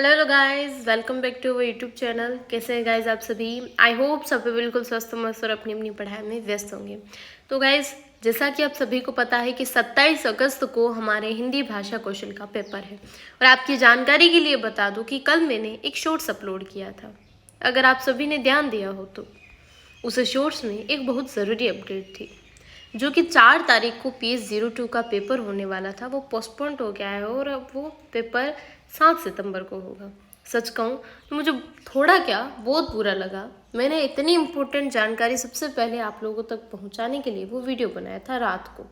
Hello guys, welcome back to our YouTube channel. कैसे हैं guys आप सभी? आई होप सभी बिल्कुल स्वस्थ मस्त और अपनी अपनी पढ़ाई में व्यस्त होंगे। तो गाइस, जैसा कि आप सभी को पता है कि 27 अगस्त को हमारे हिंदी भाषा कौशल का पेपर है। और आपकी जानकारी के लिए बता दूं कि कल मैंने एक शॉर्ट्स अपलोड किया था। अगर आप सभी ने ध्यान दिया हो तो उस शॉर्ट्स में एक बहुत ज़रूरी अपडेट थी, जो कि 4 तारीख को PS02 का पेपर होने वाला था, वो पोस्टपोन्ड हो गया है और अब वो पेपर 7 सितंबर को होगा। सच कहूँ तो मुझे थोड़ा क्या बहुत बुरा लगा। मैंने इतनी इम्पोर्टेंट जानकारी सबसे पहले आप लोगों तक पहुंचाने के लिए वो वीडियो बनाया था रात को,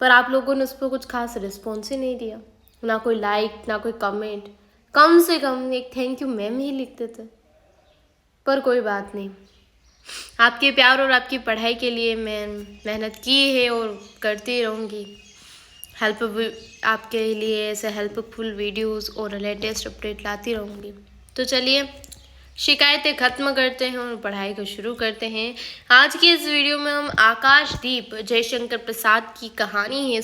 पर आप लोगों ने उस पर कुछ खास रिस्पॉन्स ही नहीं दिया। ना कोई लाइक, ना कोई कमेंट, कम से कम एक थैंक यू मैम ही लिखते थे। पर कोई बात नहीं, आपके प्यार और आपकी पढ़ाई के लिए मैं मेहनत की है और करती रहूँगी। आपके लिए ऐसे हेल्पफुल वीडियोस और लेटेस्ट अपडेट लाती रहूँगी। तो चलिए शिकायतें ख़त्म करते हैं और पढ़ाई को शुरू करते हैं। आज की इस वीडियो में हम आकाशदीप जयशंकर प्रसाद की कहानी है,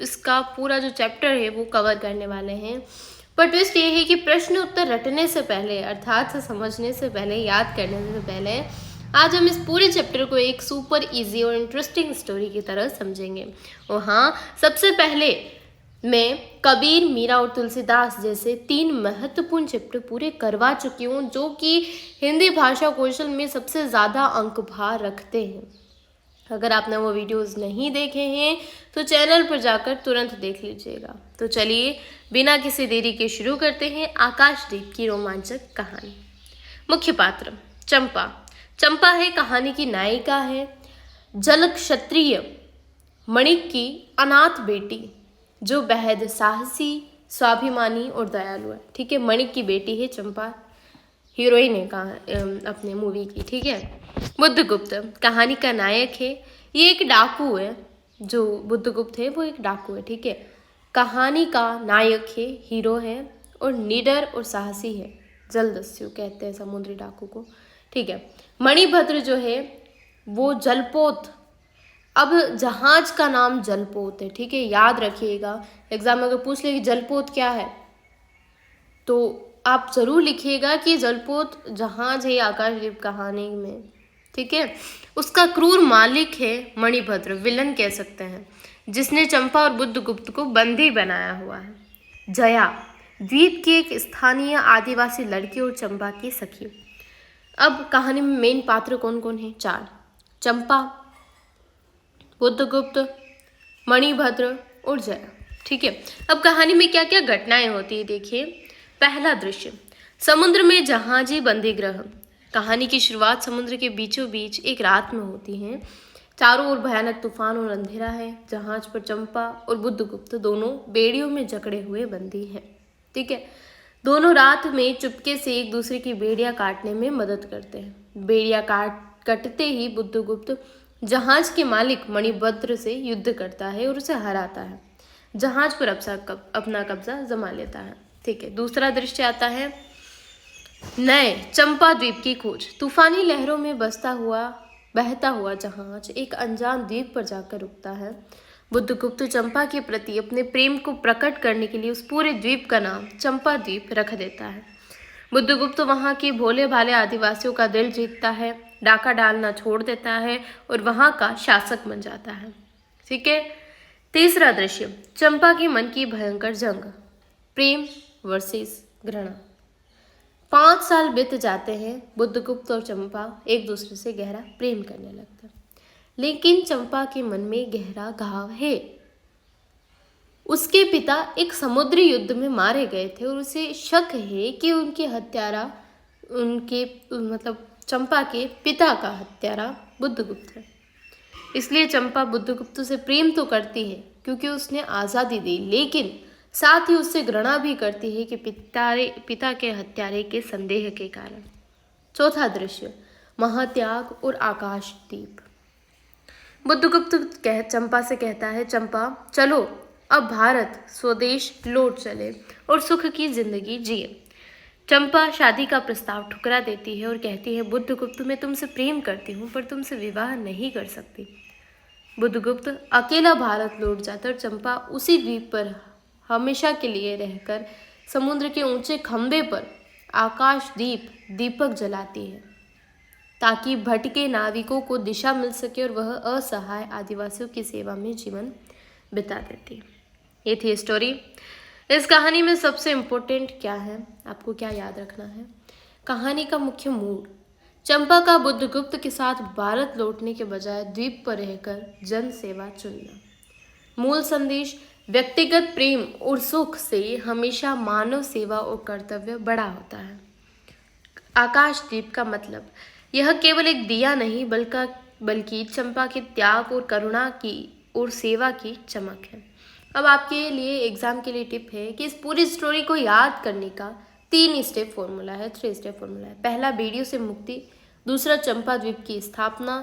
इसका पूरा जो चैप्टर है वो कवर करने वाले हैं। पर ट्विस्ट ये है कि प्रश्न उत्तर रटने से पहले, अर्थात से समझने से पहले, याद करने से पहले, आज हम इस पूरे चैप्टर को एक सुपर इजी और इंटरेस्टिंग स्टोरी की तरह समझेंगे। और हाँ, सबसे पहले मैं कबीर, मीरा और तुलसीदास जैसे 3 महत्वपूर्ण चैप्टर पूरे करवा चुकी हूँ, जो कि हिंदी भाषा कौशल में सबसे ज़्यादा अंक भार रखते हैं। अगर आपने वो वीडियोस नहीं देखे हैं तो चैनल पर जाकर तुरंत देख लीजिएगा। तो चलिए बिना किसी देरी के शुरू करते हैं आकाशदीप की रोमांचक कहानी। मुख्य पात्र चंपा। चंपा है कहानी की नायिका है, जल क्षत्रिय मणिक की अनाथ बेटी, जो बेहद साहसी, स्वाभिमानी और दयालु है। ठीक है, मणिक की बेटी है चंपा, हीरोइन है अपने मूवी की। ठीक है, बुद्धगुप्त कहानी का नायक है। ये एक डाकू है, जो बुद्धगुप्त है वो एक डाकू है। ठीक है, कहानी का नायक है, हीरो है और निडर और साहसी है। जलदस्यु कहते हैं समुद्री डाकू को। ठीक है, मणिभद्र जो है वो जलपोत। अब जहाज का नाम जलपोत है। ठीक है, याद रखिएगा, एग्जाम में अगर पूछ ले कि जलपोत क्या है तो आप जरूर लिखिएगा कि जलपोत जहाज है आकाशदीप कहानी में। ठीक है, उसका क्रूर मालिक है मणिभद्र, विलन कह सकते हैं, जिसने चंपा और बुद्धगुप्त को बंदी बनाया हुआ है। जया द्वीप की एक स्थानीय आदिवासी लड़की और चंपा की सखी। अब कहानी में मेन पात्र कौन कौन है? 4, चंपा, बुद्धगुप्त, मणिभद्र और जया। ठीक है, अब कहानी में क्या क्या घटनाएं होती है देखिए। पहला दृश्य, समुद्र में जहाजी बंदीगृह। कहानी की शुरुआत समुद्र के बीचों बीच एक रात में होती है। चारों ओर भयानक तूफान और अंधेरा है। जहाज पर चंपा और बुद्धगुप्त दोनों बेड़ियों में जकड़े हुए बंदी हैं। ठीक है, दोनों रात में चुपके से एक दूसरे की बेड़ियां काटने में मदद करते हैं। बेड़ियां कटते ही बुद्धगुप्त जहाज के मालिक मणिभद्र से युद्ध करता है और उसे हराता है। जहाज पर अपना कब्जा जमा लेता है। ठीक है, दूसरा दृश्य आता है नए चंपा द्वीप की खोज। तूफानी लहरों में बहता हुआ जहाज एक अनजान द्वीप पर जाकर रुकता है। बुद्धगुप्त चंपा के प्रति अपने प्रेम को प्रकट करने के लिए उस पूरे द्वीप का नाम चंपा द्वीप रख देता है। बुद्धगुप्त वहां के भोले भाले आदिवासियों का दिल जीतता है, डाका डालना छोड़ देता है और वहां का शासक बन जाता है। ठीक है, तीसरा दृश्य, चंपा के मन की भयंकर जंग, प्रेम वर्सेस घृणा। 5 साल बीत जाते हैं। बुद्धगुप्त और चंपा एक दूसरे से गहरा प्रेम करने लगते हैं, लेकिन चंपा के मन में गहरा घाव है। उसके पिता एक समुद्री युद्ध में मारे गए थे और उसे शक है कि चंपा के पिता का हत्यारा बुद्धगुप्त है। इसलिए चंपा बुद्धगुप्त से प्रेम तो करती है क्योंकि उसने आज़ादी दी, लेकिन साथ ही उससे घृणा भी करती है कि पिता के हत्यारे के संदेह के कारण। चौथा दृश्य, महात्याग और आकाशदीप। बुद्धगुप्त चंपा से कहता है, चंपा चलो अब भारत स्वदेश लौट चले और सुख की जिंदगी जिए। चंपा शादी का प्रस्ताव ठुकरा देती है और कहती है, बुद्धगुप्त मैं तुमसे प्रेम करती हूँ पर तुमसे विवाह नहीं कर सकती। बुद्धगुप्त अकेला भारत लौट जाता और चंपा उसी द्वीप पर हमेशा के लिए रहकर समुद्र के ऊंचे खंभे पर आकाशदीप दीपक जलाती है ताकि भटके नाविकों को दिशा मिल सके और वह असहाय आदिवासियों की सेवा में जीवन बिता देती है। ये थी स्टोरी। इस कहानी में सबसे इम्पोर्टेंट क्या है, आपको क्या याद रखना है? कहानी का मुख्य मूड चंपा का बुद्धगुप्त के साथ भारत लौटने के बजाय द्वीप पर रहकर जन सेवा चुनना। मूल संदेश व्यक्तिगत प्रेम और सुख से हमेशा मानव सेवा और कर्तव्य बड़ा होता है। आकाशदीप का मतलब यह केवल एक दिया नहीं बल्कि चंपा के त्याग और करुणा की और सेवा की चमक है। अब आपके लिए एग्जाम के लिए टिप है कि इस पूरी स्टोरी को याद करने का 3 स्टेप फॉर्मूला है। पहला वीडियो से मुक्ति, दूसरा चंपा द्वीप की स्थापना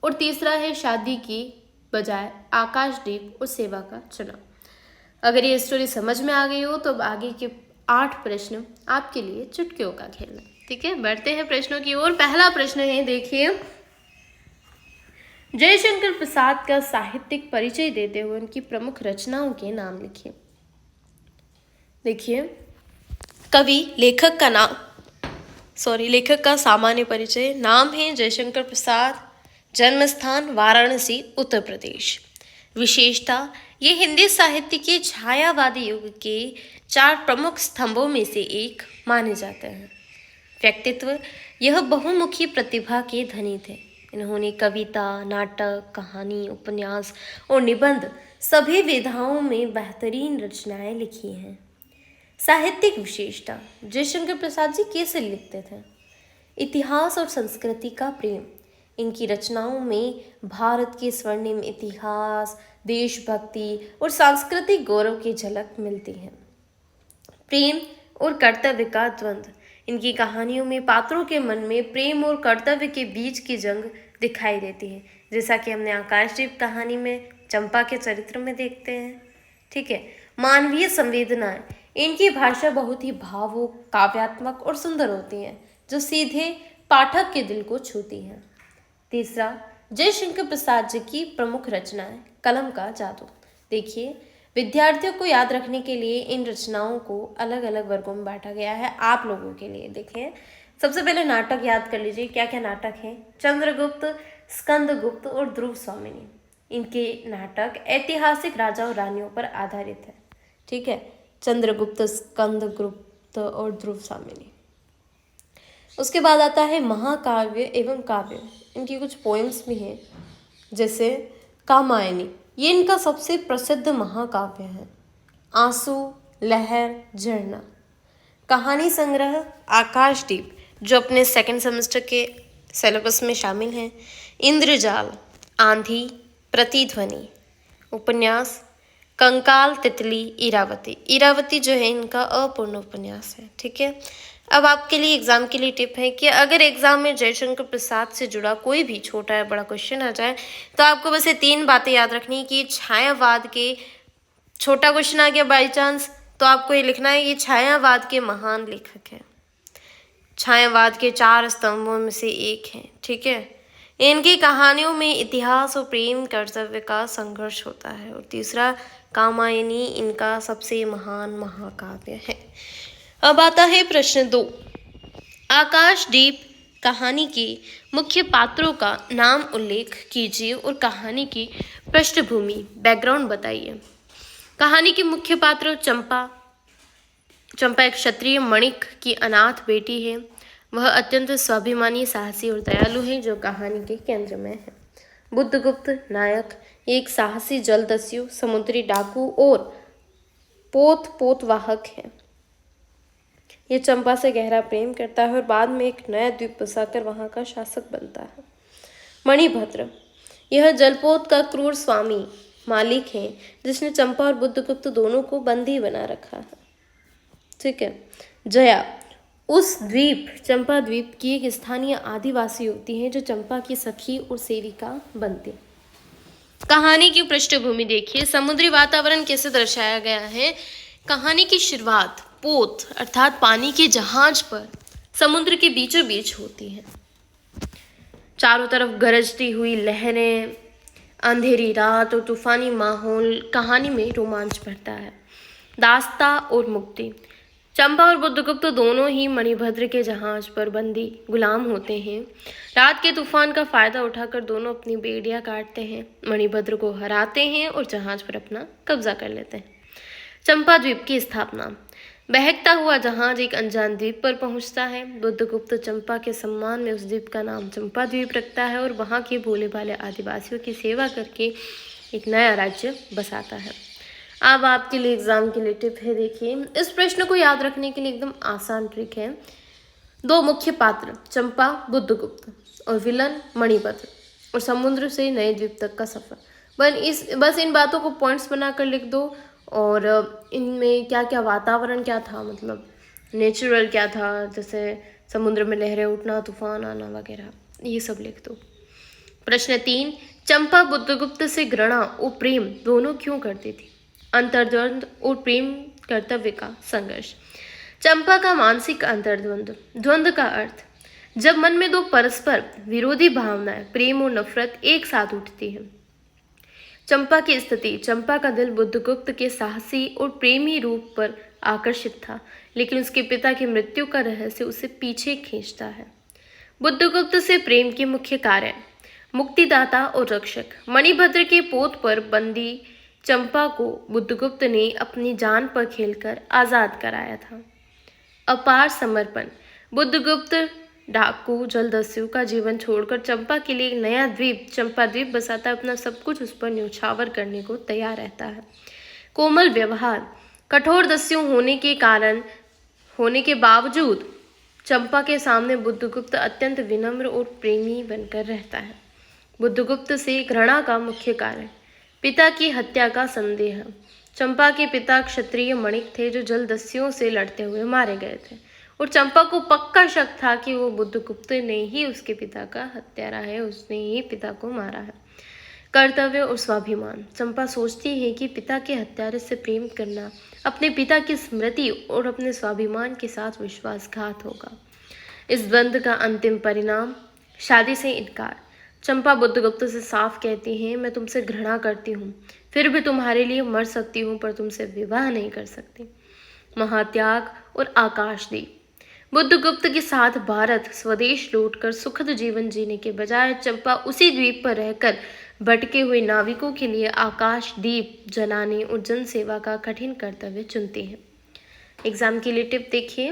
और तीसरा है शादी की बजाय आकाशदीप और सेवा का चुनाव। अगर ये स्टोरी समझ में आ गई हो तो अब आगे के 8 प्रश्न आपके लिए चुटकियों का खेल है। ठीक है, बढ़ते हैं प्रश्नों की ओर। पहला प्रश्न है, देखिए, जयशंकर प्रसाद का साहित्यिक परिचय देते हुए उनकी प्रमुख रचनाओं के नाम लिखिए। देखिए, लेखक का सामान्य परिचय। नाम है जयशंकर प्रसाद, जन्म स्थान वाराणसी, उत्तर प्रदेश। विशेषता, ये हिंदी साहित्य के छायावादी युग के 4 प्रमुख स्तंभों में से एक माने जाते हैं। व्यक्तित्व, यह बहुमुखी प्रतिभा के धनी थे। इन्होंने कविता, नाटक, कहानी, उपन्यास और निबंध सभी विधाओं में बेहतरीन रचनाएं लिखी हैं। साहित्यिक विशेषता, जयशंकर प्रसाद जी कैसे लिखते थे? इतिहास और संस्कृति का प्रेम, इनकी रचनाओं में भारत के स्वर्णिम इतिहास, देशभक्ति और सांस्कृतिक गौरव की झलक मिलती है। प्रेम और कर्तव्य का द्वंद्व, इनकी कहानियों में पात्रों के मन में प्रेम और कर्तव्य के बीच की जंग दिखाई देती है, जैसा कि हमने आकाशदीप कहानी में चंपा के चरित्र में देखते हैं। ठीक है। मानवीय संवेदनाएं, इनकी भाषा बहुत ही भावुक, काव्यात्मक और सुंदर होती हैं, जो सीधे पाठक के दिल को छूती हैं। तीसरा, जयशंकर प्रसाद जी की प्रमुख रचनाएं। कलम का जादू, देखिए, विद्यार्थियों को याद रखने के लिए इन रचनाओं को अलग अलग वर्गों में बांटा गया है। आप लोगों के लिए देखिए, सबसे पहले नाटक याद कर लीजिए। क्या क्या नाटक हैं? चंद्रगुप्त, स्कंदगुप्त और ध्रुव स्वामिनी। इनके नाटक ऐतिहासिक राजा और रानियों पर आधारित है। ठीक है, चंद्रगुप्त, स्कंदगुप्त और ध्रुव स्वामिनी। उसके बाद आता है महाकाव्य एवं काव्य। इनकी कुछ पोएम्स भी हैं, जैसे कामायनी, ये इनका सबसे प्रसिद्ध महाकाव्य है। आंसू, लहर, झरना। कहानी संग्रह आकाशदीप, जो अपने 2nd सेमेस्टर के सिलेबस में शामिल हैं। इंद्रजाल, आंधी, प्रतिध्वनि। उपन्यास कंकाल, तितली, इरावती। इरावती जो है इनका अपूर्ण उपन्यास है। ठीक है। अब आपके लिए एग्जाम के लिए टिप है कि अगर एग्जाम में जयशंकर प्रसाद से जुड़ा कोई भी छोटा या बड़ा क्वेश्चन आ जाए तो आपको बस ये 3 बातें याद रखनी कि छायावाद के, छोटा क्वेश्चन आ गया बाई चांस तो आपको ये लिखना है कि छायावाद के महान लेखक हैं, छायावाद के 4 स्तंभों में से एक हैं। ठीक है। इनकी कहानियों में इतिहास और प्रेम कर्तव्य का संघर्ष होता है। और तीसरा, कामायनी इनका सबसे महान महाकाव्य है। अब आता है प्रश्न 2। आकाशदीप कहानी के मुख्य पात्रों का नाम उल्लेख कीजिए और कहानी की पृष्ठभूमि, बैकग्राउंड बताइए। कहानी के मुख्य पात्र चंपा एक क्षत्रिय मणिक की अनाथ बेटी है। वह अत्यंत स्वाभिमानी, साहसी और दयालु है, जो कहानी के केंद्र में है। बुद्धगुप्त नायक एक साहसी जलदस्यु, समुद्री डाकू और पोतवाहक है। यह चंपा से गहरा प्रेम करता है और बाद में एक नया द्वीप बसाकर वहां का शासक बनता है। मणिभद्र, यह जलपोत का क्रूर स्वामी मालिक है, जिसने चंपा और बुद्धगुप्त दोनों को बंदी बना रखा है। ठीक है। जया, उस द्वीप, चंपा द्वीप की एक स्थानीय आदिवासी होती है, जो चंपा की सखी और सेविका बनती। कहानी की पृष्ठभूमि देखिए, समुद्री वातावरण कैसे दर्शाया गया है। कहानी की शुरुआत पोत अर्थात पानी के जहाज पर समुद्र के बीचों बीच होती है। चारों तरफ गरजती हुई लहरें, अंधेरी रात और तूफानी माहौल कहानी में रोमांच भरता है। दास्ता और मुक्ति, चंपा और बुद्धगुप्त दोनों ही मणिभद्र के जहाज पर बंदी गुलाम होते हैं। रात के तूफान का फायदा उठाकर दोनों अपनी बेड़ियां काटते हैं, मणिभद्र को हराते हैं और जहाज पर अपना कब्जा कर लेते हैं। चंपा द्वीप की स्थापना। बहकता हुआ जहाज एक अनजान द्वीप पर पहुंचता है। बुद्धगुप्त चंपा के सम्मान में उस द्वीप का नाम चंपा द्वीप रखता है और वहां के भोले भाले आदिवासियों की सेवा करके एक नया राज्य बसाता है। अब आपके लिए एग्जाम के लिए टिप है, देखिए इस प्रश्न को याद रखने के लिए एकदम आसान ट्रिक है। दो मुख्य पात्र चंपा बुद्धगुप्त और विलन मणिभद्र और समुद्र से नए द्वीप तक का सफर। बस इन बातों को पॉइंट्स बनाकर लिख दो और इनमें क्या क्या वातावरण क्या था, मतलब नेचुरल क्या था, जैसे समुद्र में लहरें उठना, तूफान आना वगैरह, ये सब लिख दो। प्रश्न 3, चंपा बुद्धगुप्त से घृणा और प्रेम दोनों क्यों करती थी? अंतर्द्वंद और प्रेम कर्तव्य का संघर्ष। चंपा का मानसिक अंतर्द्वंद। द्वंद्व का अर्थ जब मन में दो परस्पर विरोधी भावनाएं प्रेम और नफरत एक साथ उठती हैं। चंपा की स्थिति। चंपा का दिल बुद्धगुप्त के साहसी और प्रेमी रूप पर आकर्षित था, लेकिन उसके पिता की मृत्यु का रहस्य उसे पीछे खींचता है। बुद्धगुप्त से प्रेम के मुख्य कारण। मुक्तिदाता और रक्षक। मणिभद्र के पोत पर बंदी चंपा को बुद्धगुप्त ने अपनी जान पर खेलकर आजाद कराया था। अपार समर्पण। बुद्धगुप्त डाकू जलदस्यु का जीवन छोड़कर चंपा के लिए एक नया द्वीप चंपा द्वीप बसाता, अपना सब कुछ उस पर न्यौछावर करने को तैयार रहता है। कोमल व्यवहार। कठोर दस्यु होने के बावजूद चंपा के सामने बुद्धगुप्त अत्यंत विनम्र और प्रेमी बनकर रहता है। बुद्धगुप्त से घृणा का मुख्य कारण। पिता की हत्या का संदेह। चंपा के पिता क्षत्रिय मणिक थे जो जलदस्युओं से लड़ते हुए मारे गए थे और चंपा को पक्का शक था कि वो बुद्धगुप्त ने ही उसके पिता का हत्यारा है, उसने ही पिता को मारा है। कर्तव्य और स्वाभिमान। चंपा सोचती है कि पिता के हत्यारे से प्रेम करना अपने पिता की स्मृति और अपने स्वाभिमान के साथ विश्वासघात होगा। इस द्वंद्व का अंतिम परिणाम शादी से इनकार। चंपा बुद्धगुप्त से साफ कहती है, मैं तुमसे घृणा करती हूँ, फिर भी तुम्हारे लिए मर सकती हूँ, पर तुमसे विवाह नहीं कर सकती। महात्याग और आकाशदीप। बुद्धगुप्त के साथ भारत स्वदेश लौटकर सुखद जीवन जीने के बजाय चंपा उसी द्वीप पर रहकर भटके हुए नाविकों के लिए आकाशदीप जलाने और जनसेवा का कठिन कर्तव्य चुनती है। एग्जाम के लिए टिप देखिए,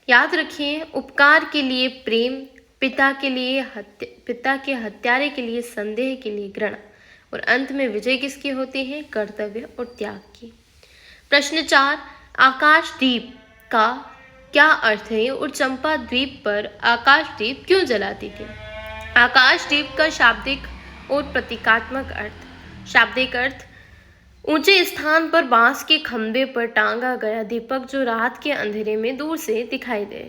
याद रखिए उपकार के लिए प्रेम, पिता के हत्यारे के लिए संदेह के लिए घृणा और अंत में विजय किसकी होती है? कर्तव्य और त्याग की। प्रश्न 4, आकाशदीप का क्या अर्थ है और चंपा द्वीप पर आकाशदीप क्यों जलाती थी? आकाशदीप का शाब्दिक और प्रतीकात्मक अर्थ। शाब्दिक अर्थ ऊंचे स्थान पर बांस के खंभे पर टांगा गया दीपक जो रात के अंधेरे में दूर से दिखाई दे।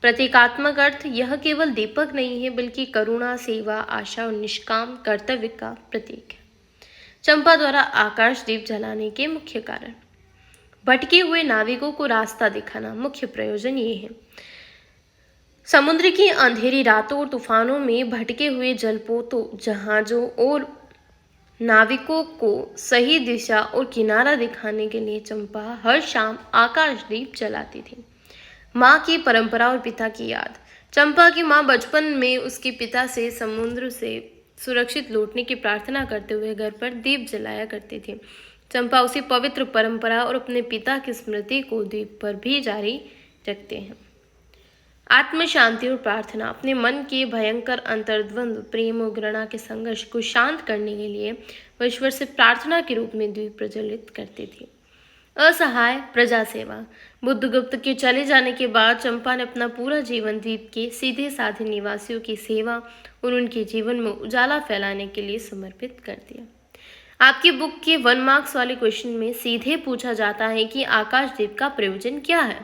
प्रतीकात्मक अर्थ यह केवल दीपक नहीं है बल्कि करुणा, सेवा, आशा और निष्काम कर्तव्य का प्रतीक है। चंपा द्वारा आकाशदीप जलाने के मुख्य कारण। भटके हुए नाविकों को रास्ता दिखाना। मुख्य प्रयोजन ये है। समुद्र की अंधेरी रातों और तूफानों में भटके हुए जलपोतों, जहाजों और नाविकों को सही दिशा और किनारा दिखाने के लिए चंपा हर शाम आकाशदीप जलाती थी। माँ की परंपरा और पिता की याद। चंपा की माँ बचपन में उसके पिता से समुद्र से सुरक्षित लौटने की प्रार्थना करते हुए घर पर दीप जलाया करती थी। चंपा उसी पवित्र परंपरा और अपने पिता की स्मृति को द्वीप पर भी जारी रखते हैं। आत्म शांति और प्रार्थना। अपने मन के भयंकर अंतर्द्वंद, प्रेम और घृणा के संघर्ष को शांत करने के लिए वह ईश्वर से प्रार्थना के रूप में द्वीप प्रज्वलित करती थी। असहाय प्रजा सेवा। बुद्धगुप्त के चले जाने के बाद चंपा ने अपना पूरा जीवन द्वीप के सीधे साधे निवासियों की सेवा और उनके जीवन में उजाला फैलाने के लिए समर्पित कर दिया। आपकी बुक के 1 मार्क्स वाले क्वेश्चन में सीधे पूछा जाता है कि आकाशदीप का प्रयोजन क्या है।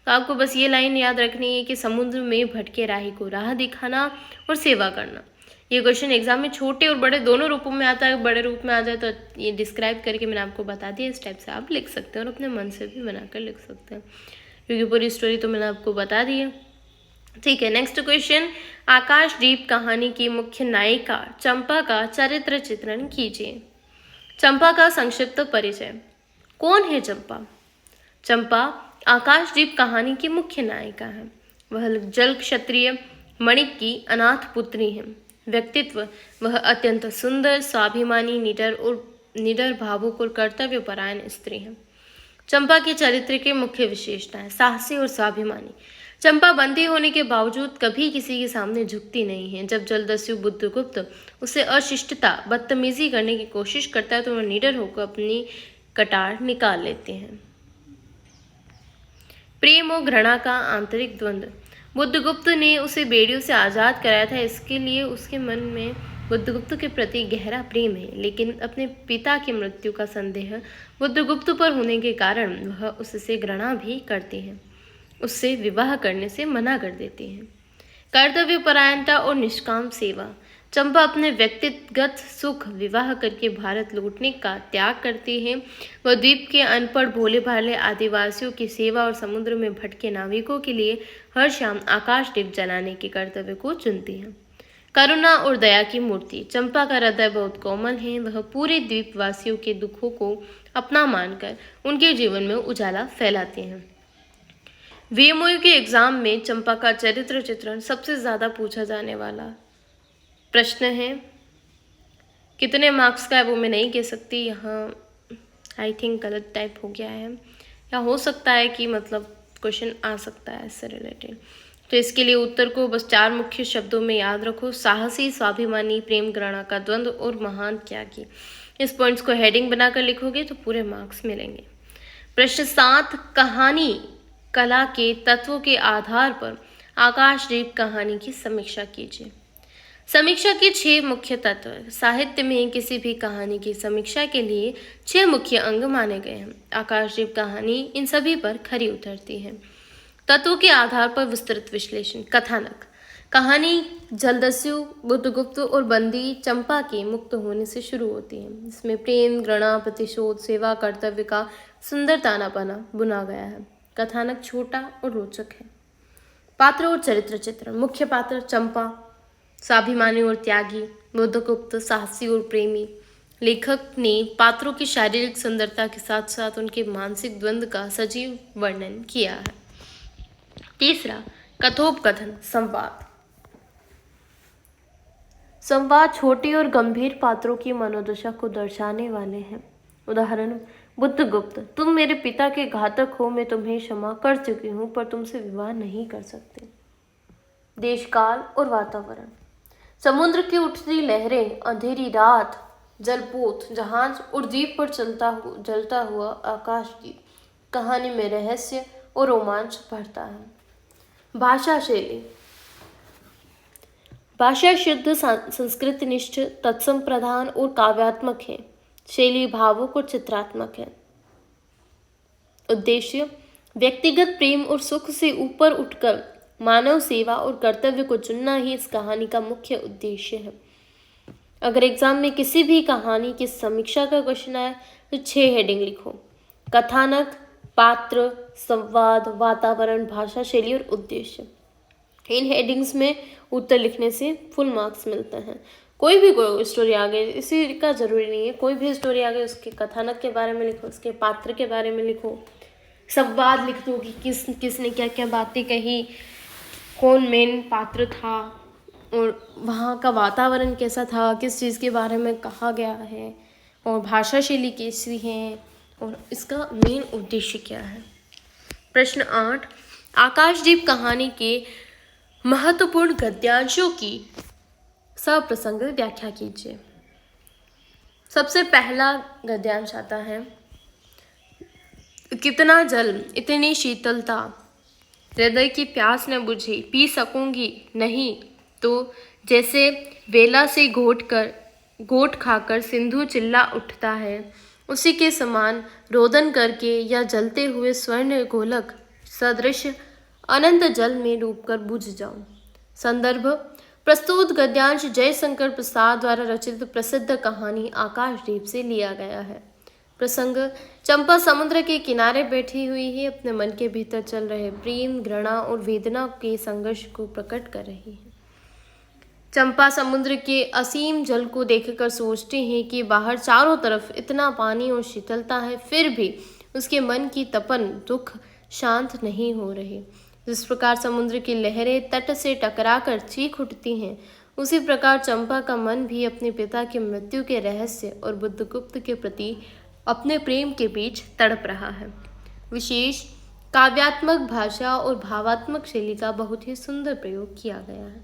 तो आपको बस ये लाइन याद रखनी है कि समुद्र में भटके राही को राह दिखाना और सेवा करना। ये क्वेश्चन एग्जाम में छोटे और बड़े दोनों रूपों में आता है। बड़े रूप में आ जाए तो ये डिस्क्राइब करके मैंने आपको बता दिया, इस टाइप से आप लिख सकते हैं और अपने मन से भी बनाकर लिख सकते हैं, क्योंकि पूरी स्टोरी तो मैंने आपको बता दी है। ठीक है, नेक्स्ट क्वेश्चन, आकाशदीप कहानी की मुख्य नायिका चंपा का चरित्र चित्रण कीजिए। चंपा का संक्षिप्त परिचय। कौन है चंपा? चंपा आकाशदीप कहानी की मुख्य नायिका है। वह जल क्षत्रिय मणिक की अनाथ पुत्री है। व्यक्तित्व, वह अत्यंत सुंदर, स्वाभिमानी, निडर, भावुक और कर्तव्यपरायण स्त्री है। चंपा के चरित्र के मुख्य विशेषताएं: साहसी और स्वाभिमानी। चंपा बंदी होने के बावजूद कभी किसी के सामने झुकती नहीं है। जब जलदस्यु बुद्धगुप्त उसे अशिष्टता, बदतमीजी करने की कोशिश करता है तो वह निडर होकर अपनी कटार निकाल लेते हैं। प्रेम और घृणा का आंतरिक द्वंद्व। बुद्धगुप्त ने उसे बेड़ियों से आजाद कराया था, इसके लिए उसके मन में बुद्धगुप्त के प्रति गहरा प्रेम है, लेकिन अपने पिता की मृत्यु का संदेह बुद्धगुप्त पर होने के कारण वह उससे घृणा भी करती है, उससे विवाह करने से मना कर देती है। कर्तव्यपरायणता और निष्काम सेवा। चंपा अपने व्यक्तिगत सुख विवाह करके भारत लौटने का त्याग करती है। वह द्वीप के अनपढ़ भोले भाले आदिवासियों की सेवा और समुद्र में भटके नाविकों के लिए हर शाम आकाशदीप जलाने के कर्तव्य को चुनती है। करुणा और दया की मूर्ति। चंपा का हृदय बहुत कोमल है। वह पूरे द्वीपवासियों के दुखों को अपना मानकर उनके जीवन में उजाला फैलाती है। वीएमओ के एग्जाम में चंपा का चरित्र चित्रण सबसे ज्यादा पूछा जाने वाला प्रश्न है। कितने मार्क्स का है वो मैं नहीं कह सकती, यहाँ आई थिंक गलत टाइप हो गया है, या हो सकता है कि मतलब क्वेश्चन आ सकता है इससे रिलेटेड। तो इसके लिए उत्तर को बस 4 मुख्य शब्दों में याद रखो: साहसी, स्वाभिमानी, प्रेम घृणा का द्वंद्व और महान त्यागी। इस पॉइंट्स को हेडिंग बनाकर लिखोगे तो पूरे मार्क्स मिलेंगे। प्रश्न 7, कहानी कला के तत्वों के आधार पर आकाशदीप कहानी की समीक्षा कीजिए। समीक्षा के 6 मुख्य तत्व। साहित्य में किसी भी कहानी की समीक्षा के लिए 6 मुख्य अंग माने गए हैं। आकाशदीप कहानी इन सभी पर खरी उतरती है। तत्वों के आधार पर विस्तृत विश्लेषण। कथानक। कहानी जलदस्यु, बुद्धगुप्त और बंदी चंपा के मुक्त होने से शुरू होती है। इसमें प्रेम, घृणा, प्रतिशोध, सेवा, कर्तव्य का सुंदर ताना बाना बुना गया है। कथानक छोटा और रोचक है। पात्र और चरित्र चित्रण। मुख्य पात्र चंपा, स्वाभिमानी और त्यागी, बुद्धगुप्त साहसी और प्रेमी। लेखक ने पात्रों की शारीरिक सुंदरता के साथ साथ उनके मानसिक द्वंद्व का सजीव वर्णन किया है। तीसरा, कथोपकथन, संवाद। संवाद छोटे और गंभीर पात्रों की मनोदशा को दर्शाने वाले हैं। उदाहरण: बुद्धगुप्त, तुम मेरे पिता के घातक हो, मैं तुम्हें क्षमा कर चुकी हूँ पर तुमसे विवाह नहीं कर सकते। देशकाल और वातावरण। समुद्र की उठती लहरें, अंधेरी रात, जलपोत, जहाज और द्वीप पर जलता हुआ आकाशदीप कहानी में रहस्य और रोमांच भरता है। भाषा शैली। भाषा शुद्ध, संस्कृतनिष्ठ, तत्सम प्रधान और काव्यात्मक है। शैली भावुक और चित्रात्मक है। उद्देश्य: व्यक्तिगत प्रेम और सुख से ऊपर उठकर मानव सेवा और कर्तव्य को चुनना ही इस कहानी का मुख्य उद्देश्य है। अगर एग्जाम में किसी भी कहानी की समीक्षा का क्वेश्चन आए तो 6 हेडिंग लिखो: कथानक, पात्र, संवाद, वातावरण, भाषा शैली और उद्देश्य। इन हेडिंग्स में उत्तर लिखने से फुल मार्क्स मिलते हैं। कोई भी स्टोरी आ गई, इसी का जरूरी नहीं है, कोई भी स्टोरी आ गई उसके कथानक के बारे में लिखो, उसके पात्र के बारे में लिखो, संवाद लिख दो कि किसने क्या क्या बातें कही, कौन मेन पात्र था और वहाँ का वातावरण कैसा था, किस चीज़ के बारे में कहा गया है, और भाषा शैली कैसी है, और इसका मेन उद्देश्य क्या है। प्रश्न 8, आकाशदीप कहानी के महत्वपूर्ण गद्यांशों की सप्रसंग व्याख्या कीजिए। सबसे पहला गद्यांश आता है: कितना जल, इतनी शीतलता, हृदय की प्यास न बुझी, पी सकूंगी नहीं तो जैसे बेला से घोट खाकर सिंधु चिल्ला उठता है, उसी के समान रोदन करके या जलते हुए स्वर्ण गोलक सदृश अनंत जल में डूबकर बुझ जाऊं। संदर्भ: प्रस्तुत गद्यांश जयशंकर प्रसाद द्वारा रचित प्रसिद्ध कहानी आकाशदीप से लिया गया है। प्रसंग: चंपा समुद्र के किनारे बैठी हुई है, अपने मन के भीतर चल रहे प्रेम, घृणा और वेदना के संघर्ष को प्रकट कर रही है। चंपा समुद्र के असीम जल को देखकर सोचती है कि बाहर चारों तरफ इतना पानी और शीतलता है, फिर भी उसके मन की तपन, दुख, शांत नहीं हो रहे। जिस प्रकार समुद्र की लहरें तट से टकराकर चीख उठती हैं, उसी प्रकार चंपा का मन भी अपने पिता की मृत्यु के रहस्य और बुद्धगुप्त के प्रति अपने प्रेम के बीच तड़प रहा है। विशेष काव्यात्मक भाषा और भावात्मक शैली का बहुत ही सुंदर प्रयोग किया गया है।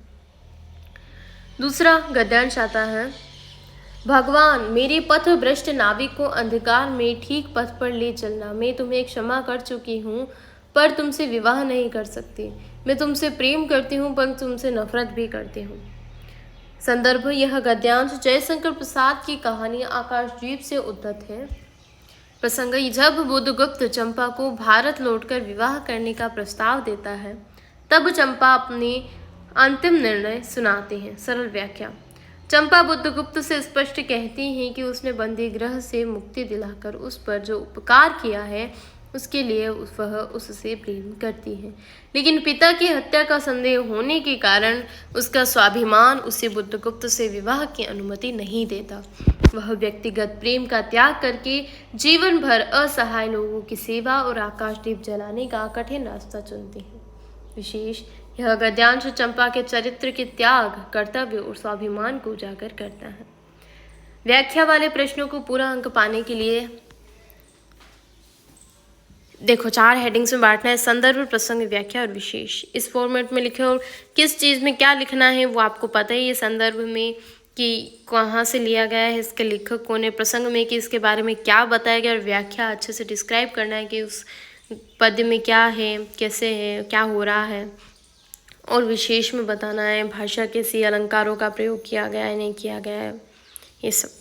दूसरा गद्यांश आता है, भगवान मेरे पथ भ्रष्ट नाविक को अंधकार में ठीक पथ पर ले चलना। मैं तुम्हें क्षमा कर चुकी हूँ पर तुमसे विवाह नहीं कर सकती। मैं तुमसे प्रेम करती हूँ पर तुमसे नफरत भी करती हूँ। संदर्भ, यह गद्यांश जयशंकर प्रसाद की कहानी आकाशद्वीप से उद्धृत है। प्रसंग, जब बुद्धगुप्त चंपा को भारत लौटकर विवाह करने का प्रस्ताव देता है, तब चंपा अपने अंतिम निर्णय सुनाते हैं। सरल व्याख्या, चंपा बुद्धगुप्त से स्पष्ट कहती हैं कि उसने बंदी गृह से मुक्ति दिलाकर उस पर जो उपकार किया है उसके लिए वह उससे प्रेम करती है, लेकिन पिता की हत्या का संदेह होने के कारण उसका स्वाभिमान उसे बुद्धगुप्त से विवाह की अनुमति नहीं देता। वह व्यक्तिगत प्रेम का त्याग करके जीवन भर असहाय लोगों की सेवा और आकाशदीप जलाने का कठिन रास्ता चुनती है। विशेष, यह गद्यांश चंपा के चरित्र के त्याग, कर्तव्य और स्वाभिमान को उजागर करता है। व्याख्या वाले प्रश्नों को पूरा अंक पाने के लिए देखो 4 हेडिंग्स में बांटना है, संदर्भ, प्रसंग, व्याख्या और विशेष। इस फॉर्मेट में लिखे और किस चीज़ में क्या लिखना है वो आपको पता ही है। संदर्भ में कि कहाँ से लिया गया है, इसके लेखक कौन है, प्रसंग में कि इसके बारे में क्या बताया गया, और व्याख्या अच्छे से डिस्क्राइब करना है कि उस पद्य में क्या है, कैसे है, क्या हो रहा है, और विशेष में बताना है भाषा कैसी, अलंकारों का प्रयोग किया गया है नहीं किया गया है, ये सब।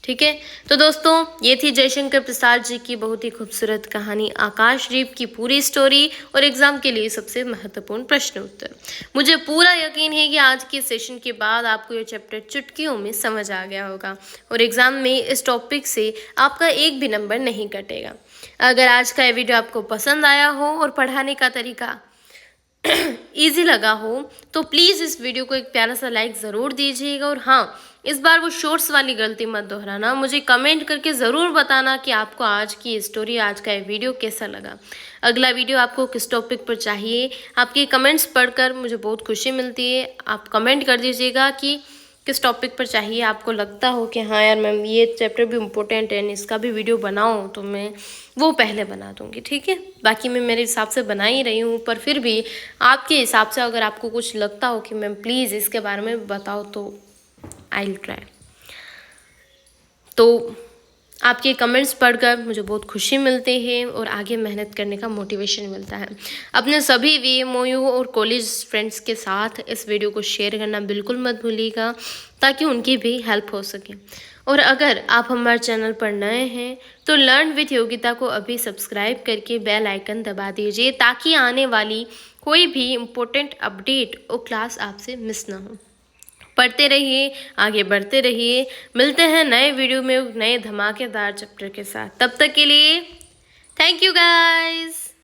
ठीक है, तो दोस्तों ये थी जयशंकर प्रसाद जी की बहुत ही खूबसूरत कहानी आकाशदीप की पूरी स्टोरी और एग्जाम के लिए सबसे महत्वपूर्ण प्रश्न उत्तर। मुझे पूरा यकीन है कि आज के सेशन के बाद आपको ये चैप्टर चुटकियों में समझ आ गया होगा और एग्जाम में इस टॉपिक से आपका एक भी नंबर नहीं कटेगा। अगर आज का ये वीडियो आपको पसंद आया हो और पढ़ाने का तरीका इजी लगा हो तो प्लीज़ इस वीडियो को एक प्यारा सा लाइक ज़रूर दीजिएगा। और हाँ, इस बार वो शॉर्ट्स वाली गलती मत दोहराना, मुझे कमेंट करके ज़रूर बताना कि आपको आज की स्टोरी, आज का ये वीडियो कैसा लगा। अगला वीडियो आपको किस टॉपिक पर चाहिए, आपके कमेंट्स पढ़कर मुझे बहुत खुशी मिलती है। आप कमेंट कर दीजिएगा कि किस टॉपिक पर चाहिए, आपको लगता हो कि हाँ यार मैम ये चैप्टर भी इम्पोर्टेंट है, इसका भी वीडियो बनाओ, तो मैं वो पहले बना दूँगी। ठीक है, बाकी मैं मेरे हिसाब से बना ही रही हूँ, पर फिर भी आपके हिसाब से अगर आपको कुछ लगता हो कि मैम प्लीज़ इसके बारे में बताओ तो आई विल ट्राई। तो आपके कमेंट्स पढ़कर मुझे बहुत खुशी मिलती है और आगे मेहनत करने का मोटिवेशन मिलता है। अपने सभी VMOU और कॉलेज फ्रेंड्स के साथ इस वीडियो को शेयर करना बिल्कुल मत भूलिएगा ताकि उनकी भी हेल्प हो सके। और अगर आप हमारे चैनल पर नए हैं तो लर्न विथ योगिता को अभी सब्सक्राइब करके बेल आइकन दबा दीजिए ताकि आने वाली कोई भी इम्पोर्टेंट अपडेट और क्लास आपसे मिस ना हो। पढ़ते रहिए, आगे बढ़ते रहिए। मिलते हैं नए वीडियो में नए धमाकेदार चैप्टर के साथ। तब तक के लिए थैंक यू गाइस।